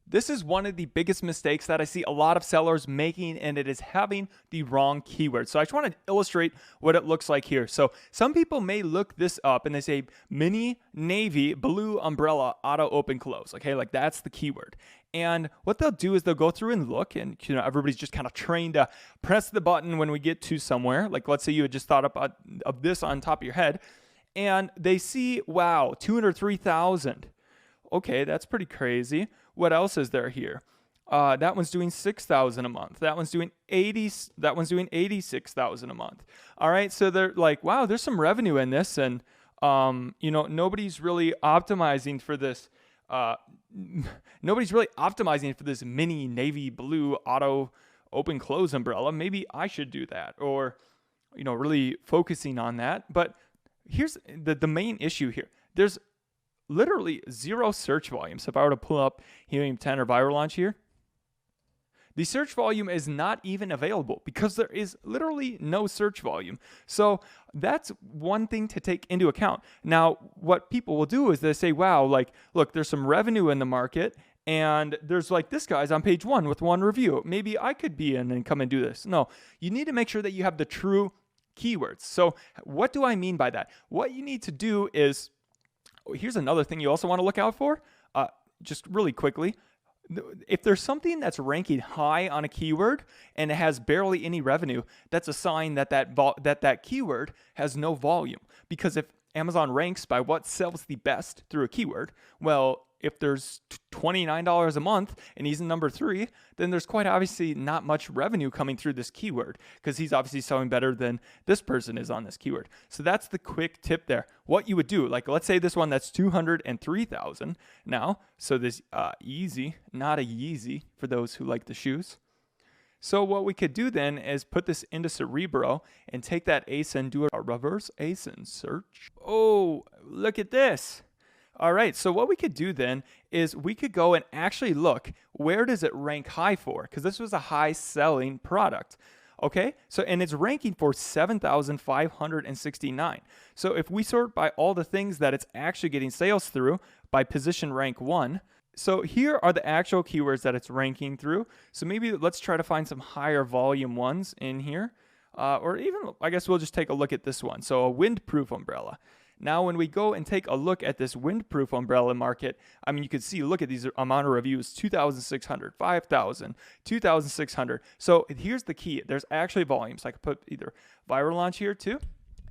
This is one of the biggest mistakes that I see a lot of sellers making, and it is having the wrong keyword. So I just want to illustrate what it looks like here. So some people may look this up and they say mini navy blue umbrella auto open close. Okay, like that's the keyword. And what they'll do is they'll go through and look, and everybody's just kind of trained to press the button when we get to somewhere. Like let's say you had just thought of this on top of your head, and they see, wow, 203,000. Okay, that's pretty crazy. What else is there here? That one's doing 6,000 a month. That one's doing 86,000 a month. All right, so they're like, wow, there's some revenue in this, and nobody's really optimizing for this. Nobody's really optimizing for this mini navy blue auto open close umbrella. Maybe I should do that, or really focusing on that. But here's the main issue here. There's literally zero search volume. So if I were to pull up Helium 10 or Viral Launch here, the search volume is not even available because there is literally no search volume. So that's one thing to take into account. Now, what people will do is they say, wow, like, look, there's some revenue in the market, and there's like this guy's on page 1 with 1 review. Maybe I could be in and come and do this. No, you need to make sure that you have the true keywords. So what do I mean by that? What you need to do is, here's another thing you also want to look out for, just really quickly. If there's something that's ranking high on a keyword and it has barely any revenue, that's a sign that that keyword has no volume. Because if Amazon ranks by what sells the best through a keyword, well, if there's $29 a month and he's in number 3, then there's quite obviously not much revenue coming through this keyword because he's obviously selling better than this person is on this keyword. So that's the quick tip there. What you would do, like let's say this one that's 203,000 now. So this Yeezy, not a Yeezy for those who like the shoes. So what we could do then is put this into Cerebro and take that ASIN, do a reverse ASIN search. Oh, look at this. All right, so what we could do then is we could go and actually look, where does it rank high for? Because this was a high selling product. Okay, so and it's ranking for 7,569. So if we sort by all the things that it's actually getting sales through by position rank 1, so here are the actual keywords that it's ranking through. So maybe let's try to find some higher volume ones in here. Or even, I guess we'll just take a look at this one. So a windproof umbrella. Now, when we go and take a look at this windproof umbrella market, I mean, you can see, look at these amount of reviews, 2,600, 5,000, 2,600. So here's the key. There's actually volumes. I could put either Viral Launch here too.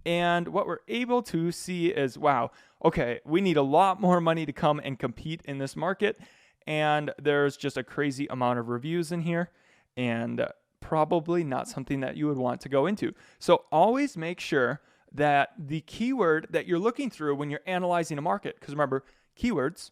And what we're able to see is, wow, okay, we need a lot more money to come and compete in this market. And there's just a crazy amount of reviews in here. And probably not something that you would want to go into. So always make sure that the keyword that you're looking through when you're analyzing a market, because remember, keywords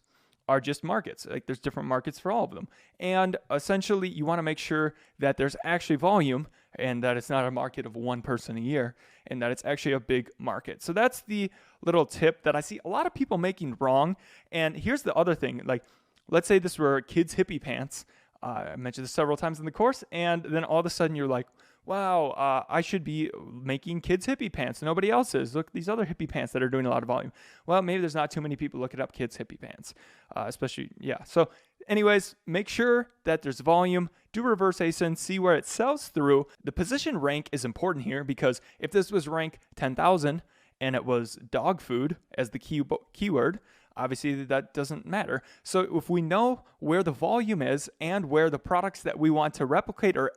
are just markets. Like there's different markets for all of them. And essentially you want to make sure that there's actually volume and that it's not a market of one person a year and that it's actually a big market. So that's the little tip that I see a lot of people making wrong. And here's the other thing, like let's say this were kids' hippie pants. I mentioned this several times in the course, and then all of a sudden you're like, wow, I should be making kids' hippie pants. Nobody else is. Look, these other hippie pants that are doing a lot of volume. Well, maybe there's not too many people looking up kids' hippie pants, especially, yeah. So anyways, make sure that there's volume. Do reverse ASIN, see where it sells through. The position rank is important here because if this was rank 10,000 and it was dog food as the keyword, obviously that doesn't matter. So if we know where the volume is and where the products that we want to replicate or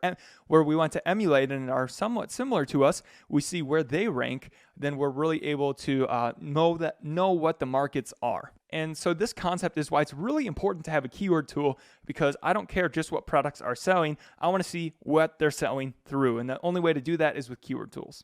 where we want to emulate and are somewhat similar to us, we see where they rank, then we're really able to know what the markets are. And so this concept is why it's really important to have a keyword tool, because I don't care just what products are selling. I want to see what they're selling through. And the only way to do that is with keyword tools.